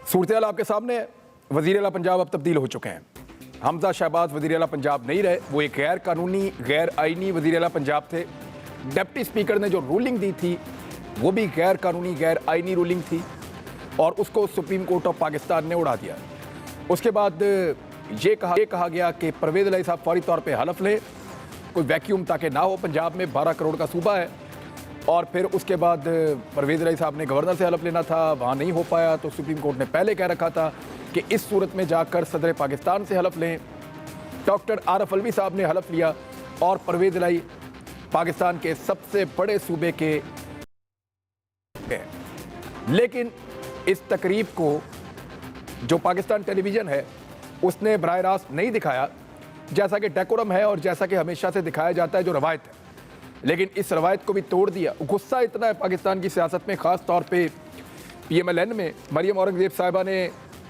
सूरत आपके सामने है। वज़ीर आला पंजाब अब तब्दील हो चुके हैं। हमजा शहबाज वज़ीर आला पंजाब नहीं रहे, वो एक गैर कानूनी गैर आइनी वज़ीर आला पंजाब थे। डिप्टी स्पीकर ने जो रूलिंग दी थी वो भी गैर कानूनी गैर आइनी रूलिंग थी और उसको सुप्रीम कोर्ट ऑफ पाकिस्तान ने उड़ा दिया। उसके बाद ये कहा गया कि परवेज़ इलाही साहब फौरी तौर पे हलफ लें, कोई वैक्यूम ताकि ना हो। पंजाब में 12 करोड़ का सूबा है और फिर उसके बाद परवेज़ इलाही साहब ने गवर्नर से हलफ लेना था, वहाँ नहीं हो पाया तो सुप्रीम कोर्ट ने पहले कह रखा था कि इस सूरत में जाकर सदर पाकिस्तान से हलफ लें। डॉक्टर आरफ अलवी साहब ने हलफ लिया और परवेज़ इलाही पाकिस्तान के सबसे बड़े सूबे के। लेकिन इस तकरीब को जो पाकिस्तान टेलीविज़न है उसने बराह रास्त नहीं दिखाया, जैसा कि डेकोरम है और जैसा कि हमेशा से दिखाया जाता है जो रवायत है। लेकिन इस रवायत को भी तोड़ दिया। गुस्सा इतना है पाकिस्तान की सियासत में, ख़ास तौर पे PMLN में। मरियम औरंगज़ेब साहिबा ने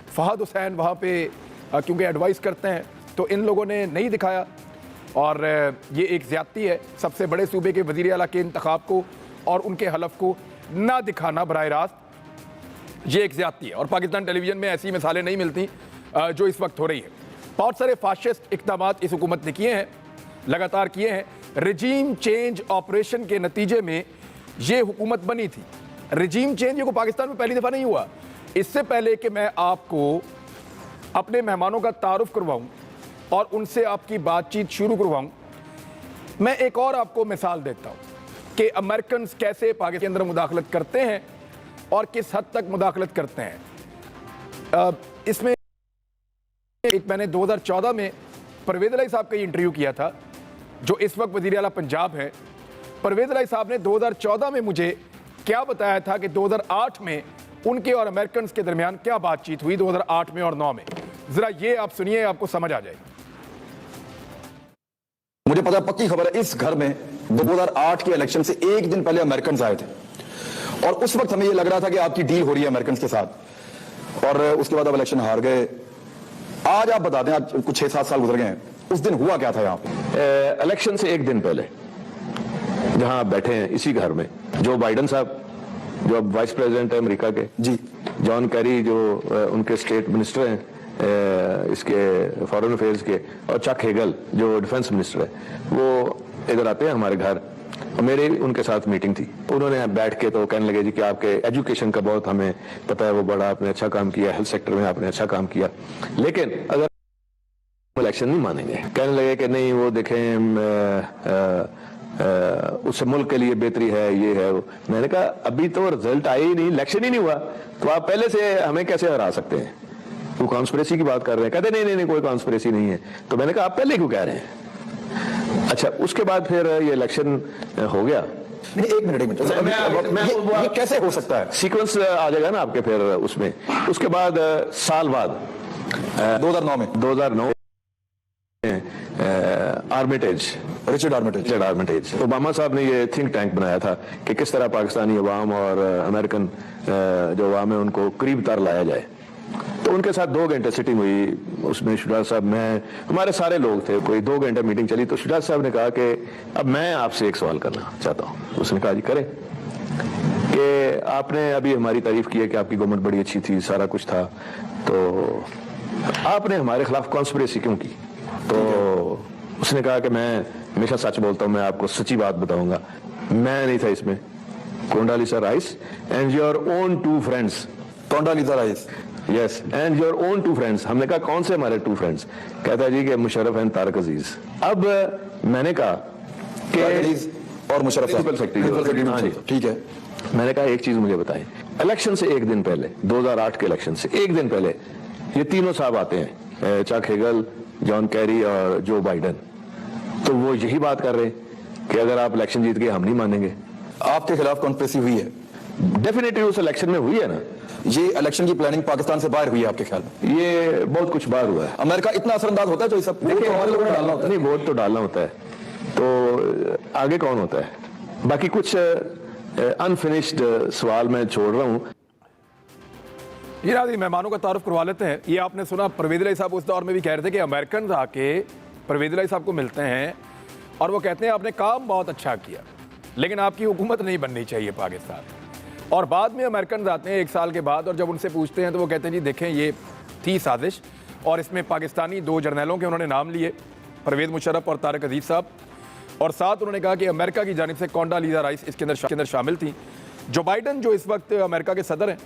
फ़हद हुसैन वहाँ पे क्योंकि एडवाइस करते हैं तो इन लोगों ने नहीं दिखाया और ये एक ज़्यादती है सबसे बड़े सूबे के वज़ीर आला के इंतखाब को और उनके हलफ को ना दिखाना बराह रास्त, ये एक ज़्यादती है। और पाकिस्तान टेलीविज़न में ऐसी मिसालें नहीं मिलती जो इस वक्त हो रही है। बहुत सारे फाशिस्ट इक़दाम इस हुकूमत ने किए हैं, लगातार किए हैं। रजीम चेंज ऑपरेशन के नतीजे में ये हुकूमत बनी थी। रजीम चेंज ये को पाकिस्तान में पहली दफ़ा नहीं हुआ। इससे पहले कि मैं आपको अपने मेहमानों का तारुफ करवाऊं और उनसे आपकी बातचीत शुरू करवाऊं, मैं एक और आपको मिसाल देता हूं कि अमेरिकन कैसे पाकिस्तान के अंदर मुदाखलत करते हैं और किस हद तक मुदाखलत करते हैं। इसमें एक मैंने 2014 में परवेज़ इलाही साहब का इंटरव्यू किया था जो इस वक्त वज़ीर आला पंजाब है। परवेज़ इलाही साहब ने 2014 में मुझे क्या बताया था कि 2008 में उनके और अमेरिकन के दरमियान क्या बातचीत हुई 2008 में और 9 में। जरा ये आप सुनिए, आपको समझ आ जाएगी। मुझे पता पक्की खबर है, इस घर में 2008 के इलेक्शन से एक दिन पहले अमेरिकन आए थे और उस वक्त हमें ये लग रहा था कि आपकी डील हो रही है अमेरिकन के साथ और उसके बाद अब इलेक्शन हार गए। आज आप बता दें, आज कुछ 6-7 साल गुजर गए हैं, उस दिन हुआ क्या था यहाँ पे? इलेक्शन से एक दिन पहले जहां आप बैठे हैं इसी घर में जो बाइडन साहब जो अब वाइस प्रेसिडेंट है अमेरिका के, जी जॉन कैरी जो उनके स्टेट मिनिस्टर हैं इसके फॉरेन अफेयर्स के, और चक हेगल जो डिफेंस मिनिस्टर है, वो इधर आते हैं हमारे घर। मेरे उनके साथ मीटिंग थी। उन्होंने बैठ के तो कहने लगे जी कि आपके एजुकेशन का बहुत हमें पता है, वो बड़ा आपने अच्छा काम किया, हेल्थ सेक्टर में आपने अच्छा काम किया, लेकिन अगर इलेक्शन नहीं मानेंगे। कहने लगे कि नहीं वो देखें उससे मुल्क के लिए बेहतरी है, ये है वो। मैंने कहा अभी तो रिजल्ट आया ही नहीं, इलेक्शन ही नहीं हुआ, तो आप पहले से हमें कैसे हरा सकते हैं? वो कॉन्स्पिरेसी की बात कर रहे हैं। कहते नहीं नहीं नहीं कोई कॉन्स्पिरेसी नहीं है। तो मैंने कहा आप पहले क्यों कह रहे हैं? अच्छा, उसके बाद फिर ये इलेक्शन हो गया। नहीं, एक मिनट ये कैसे हो सकता है? सीक्वेंस आ जाएगा ना आपके फिर उसमें। उसके बाद साल बाद 2009 रिचर्ड आर्मिटेज ओबामा साहब ने ये थिंक टैंक बनाया था कि किस तरह पाकिस्तानी अवाम और अमेरिकन जो अवाम है उनको करीब तर लाया जाए। तो उनके साथ 2 घंटे सिटिंग हुई। उसमें शुजात साहब, मैं, हमारे सारे लोग थे, कोई 2 घंटे मीटिंग चली। तो शुजात साहब ने कहा कि अब मैं आपसे एक सवाल करना चाहता हूँ। उसने कहा जी करें, कि आपने अभी हमारी तारीफ की है कि आपकी गवर्नमेंट बड़ी अच्छी थी, सारा कुछ था, तो आपने हमारे खिलाफ कॉन्स्पिरेसी क्यों की? तो उसने कहा कि मैं हमेशा सच बोलता हूँ, मैं आपको सच्ची बात बताऊंगा, मैं नहीं था इसमें। Condoleezza Rice and your own 2 friends. Condoleezza Rice, yes, and your own 2 friends. हमने कहा कौन से हमारे 2 फ्रेंड्स? कहता है जी कि मुशर्रफ एंड तारक अजीज। अब मैंने कहा कि और मुशर्रफ सेक्रेटरी, ठीक है। मैंने कहा एक चीज मुझे बताएं, इलेक्शन से एक दिन पहले, 2008 के इलेक्शन से एक दिन पहले ये तीनों साहब आते हैं, चक हेगल, जॉन कैरी और जो बाइडन। तो वो यही बात कर रहे हैं कि अगर आप इलेक्शन जीत गए हम नहीं मानेंगे। आपके खिलाफ कॉन्स्पिरेसी हुई है? डेफिनेटली उस इलेक्शन में हुई है ना। ये इलेक्शन की प्लानिंग पाकिस्तान से बाहर हुई है आपके ख्याल में? ये बहुत कुछ बाहर हुआ है। अमेरिका इतना असरअंदाज होता है जो सब डालना होता है? नहीं, वोट तो डालना होता है, तो आगे कौन होता है? बाकी कुछ अनफिनिश्ड सवाल मैं छोड़ रहा हूँ। ये नाज़रीन, मेहमानों का तारुफ करवा लेते हैं। ये आपने सुना, परवेज़ इलाही साहब उस दौर में भी कह रहे थे कि अमेरिकन आके परवेज़ इलाही साहब को मिलते हैं और वो कहते हैं आपने काम बहुत अच्छा किया लेकिन आपकी हुकूमत नहीं बननी चाहिए पाकिस्तान। और बाद में अमेरिकन आते हैं 1 साल के बाद, और जब उनसे पूछते हैं तो वो कहते हैं जी देखें ये थी साजिश, और इसमें पाकिस्तानी 2 जर्नैलों के उन्होंने नाम लिए, परवेज़ मुशर्रफ और तारिक अजीज़ साहब, और साथ उन्होंने कहा कि अमेरिका की जानिब से कोंडालीज़ा राइस इसके अंदर शामिल थी। जो बाइडन जो इस वक्त अमेरिका के सदर हैं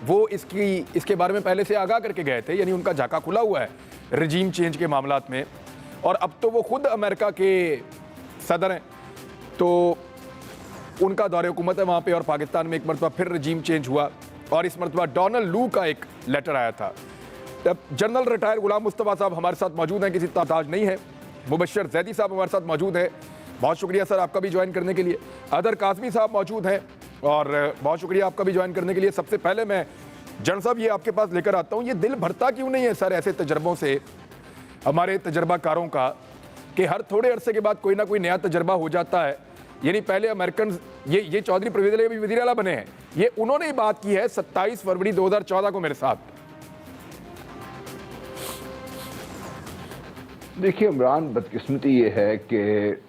वो इसके बारे में पहले से आगाह करके गए थे, यानी उनका झाका खुला हुआ है रजीम चेंज के मामलात में, और अब तो वो खुद अमेरिका के सदर हैं, तो उनका दौरे हुकूमत है वहाँ पे, और पाकिस्तान में एक मरतबा फिर रजीम चेंज हुआ, और इस मरतबा डोनाल्ड लू का एक लेटर आया था। तब जनरल रिटायर गुलाम मुस्तफ़ा साहब हमारे साथ मौजूद हैं, किसी ताज नहीं है। मुबशर जैदी साहब हमारे साथ मौजूद हैं, बहुत शुक्रिया सर आपका भी ज्वाइन करने के लिए। अदर कासमी साहब मौजूद हैं, और बहुत शुक्रिया आपका भी ज्वाइन करने के लिए। सबसे पहले मैं जनरल साहब ये आपके पास लेकर आता हूँ, ये दिल भरता क्यों नहीं है सर ऐसे तजर्बों से हमारे तजर्बाकारों का, कि हर थोड़े अरसे के बाद कोई ना कोई नया तजर्बा हो जाता है। यानी पहले अमेरिकन ये चौधरी परवेज़ अली अभी वज़ीर आला बने हैं, ये उन्होंने ही बात की है 27 फरवरी 2014 को मेरे साथ। देखिए इमरान, बदकिस्मती ये है कि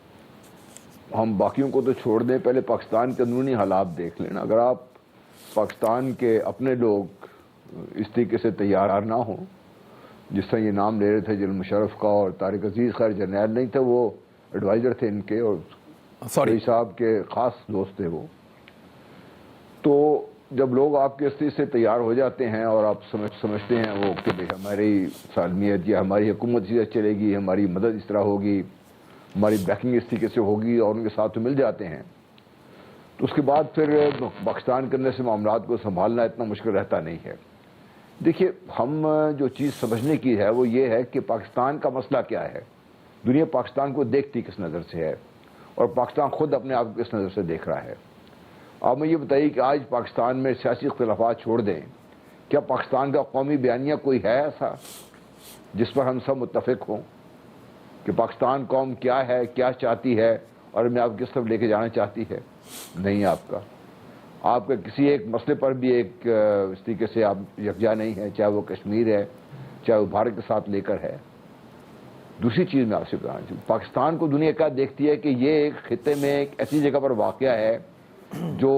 हम बाकियों को तो छोड़ दें, पहले पाकिस्तान के अंदरूनी हालात देख लेना। अगर आप पाकिस्तान के अपने लोग इस तरीके से तैयार ना हो, जिस तरह ये नाम ले रहे थे जनरल मुशर्रफ का और तारिक अजीज़, खैर जर्नैल नहीं थे, वो एडवाइज़र थे इनके, और सॉरी साहब के ख़ास दोस्त थे वो। तो जब लोग आपके स्थिति से तैयार हो जाते हैं और आप समझते हैं वो कि भाई हमारी सालमियत या हमारी हुकूमत इसी तरह चलेगी, हमारी मदद इस तरह होगी, हमारी बैकिंग इस तरीके से होगी, और उनके साथ मिल जाते हैं, तो उसके बाद फिर पाकिस्तान के अंदर से मामलात को संभालना इतना मुश्किल रहता नहीं है। देखिए, हम जो चीज़ समझने की है वो ये है कि पाकिस्तान का मसला क्या है, दुनिया पाकिस्तान को देखती किस नज़र से है, और पाकिस्तान खुद अपने आप को किस नज़र से देख रहा है। आप मुझे बताइए कि आज पाकिस्तान में सियासी इख्तिलाफात छोड़ दें, क्या पाकिस्तान का कौमी बयानिया कोई है ऐसा जिस पर हम सब मुत्तफिक हों कि पाकिस्तान कौम क्या है, क्या चाहती है, और मैं आप किस तरफ लेके जाना चाहती है? नहीं, आपका किसी एक मसले पर भी एक इस तरीके से आप यकजा नहीं है, चाहे वो कश्मीर है, चाहे वो भारत के साथ लेकर है। दूसरी चीज़ मैं आपसे बताना चाहूँ, पाकिस्तान को दुनिया क्या देखती है कि ये एक खित्ते में एक ऐसी जगह पर वाक़या है जो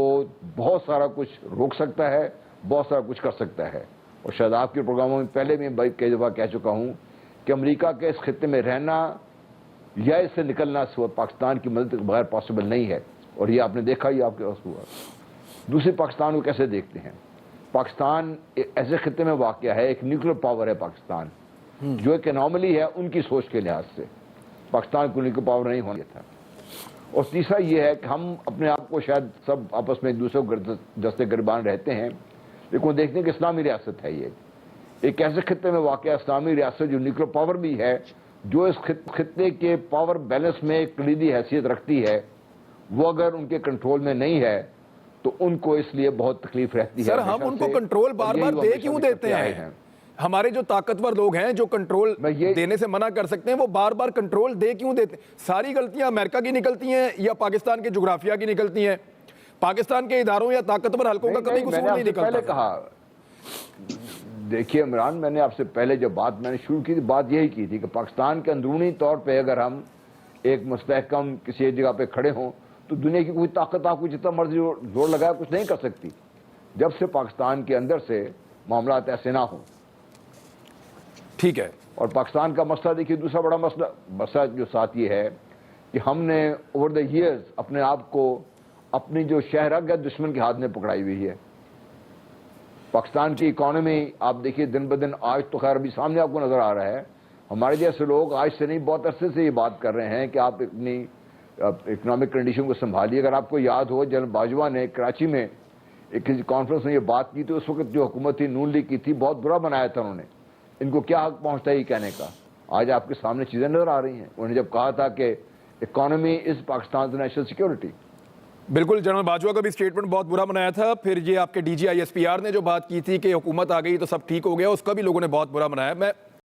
बहुत सारा कुछ रोक सकता है, बहुत सारा कुछ कर सकता है। और शायद आपके प्रोग्रामों में पहले भी कई दफ़ा कह चुका हूँ कि अमेरिका के इस खित्ते में रहना या इससे निकलना पाकिस्तान की मदद के बगैर पॉसिबल नहीं है, और ये आपने देखा ही आपके पास हुआ। दूसरे पाकिस्तान को कैसे देखते हैं? पाकिस्तान ऐसे खित्ते में वाक़या है, एक न्यूक्लियर पावर है पाकिस्तान, जो एक एनॉमली है उनकी सोच के लिहाज से। पाकिस्तान को न्यूक्लियर पावर नहीं होना था। और तीसरा ये है कि हम अपने आप को शायद सब आपस में एक दूसरे को दस्ते गिरबान रहते हैं, लेकिन वो देखते हैं कि इस्लामी रियासत है ये, एक ऐसे खित्ते में वाक़या इस्लामी रियासत जो न्यूक्लियर पावर भी है, जो इस खित्ते के पावर बैलेंस में एक कलीदी हैसियत रखती है, वो अगर उनके कंट्रोल में नहीं है तो उनको इसलिए बहुत तकलीफ रहती है। सर, हम उनको कंट्रोल बार बार दे क्यों देते हैं? हमारे जो ताकतवर लोग हैं जो कंट्रोल देने से मना कर सकते हैं, वो बार बार कंट्रोल दे क्यों देते? सारी गलतियां अमेरिका की निकलती हैं या पाकिस्तान के जुग्राफिया की निकलती हैं? पाकिस्तान के इदारों या ताकतवर हलकों का कभी कसूर नहीं निकलता। पहले कहा, देखिए इमरान, मैंने आपसे पहले जब बात मैंने शुरू की बात यही की थी कि पाकिस्तान के अंदरूनी तौर पर अगर हम एक मुस्तहकम किसी एक जगह पे खड़े हों तो दुनिया की कोई ताकत आपको जितना मर्जी जोर लगाया कुछ नहीं कर सकती, जब से पाकिस्तान के अंदर से मामलात ऐसे ना हो। ठीक है। और पाकिस्तान का मसला देखिए, दूसरा बड़ा मसला जो साथ ये है कि हमने ओवर द ईयर्स अपने आप को अपनी जो शहरग है दुश्मन के हाथ में पकड़ाई हुई है। पाकिस्तान की इकॉनमी आप देखिए दिन ब दिन, आज तो खैर अभी सामने आपको नजर आ रहा है, हमारे जैसे लोग आज से नहीं बहुत अरसे से ये बात कर रहे हैं कि आप अपनी इकोनॉमिक कंडीशन को संभालिए। अगर आपको याद हो, जनरल बाजवा ने कराची में एक किसी कॉन्फ्रेंस में ये बात की, तो उस वक्त जो हुकूमत थी नून लीग की थी, बहुत बुरा बनाया था उन्होंने। इनको क्या हक पहुंचता है ये कहने का? आज आपके सामने चीजें नजर आ रही हैं। उन्होंने जब कहा था कि economy is Pakistan national security, बिल्कुल, जनरल बाजवा का भी स्टेटमेंट बहुत बुरा बनाया था। फिर ये आपके DGI SPR ने जो बात की थी कि हुकूमत आ गई तो सब ठीक हो गया, उसका भी लोगों ने बहुत बुरा बनाया। मैं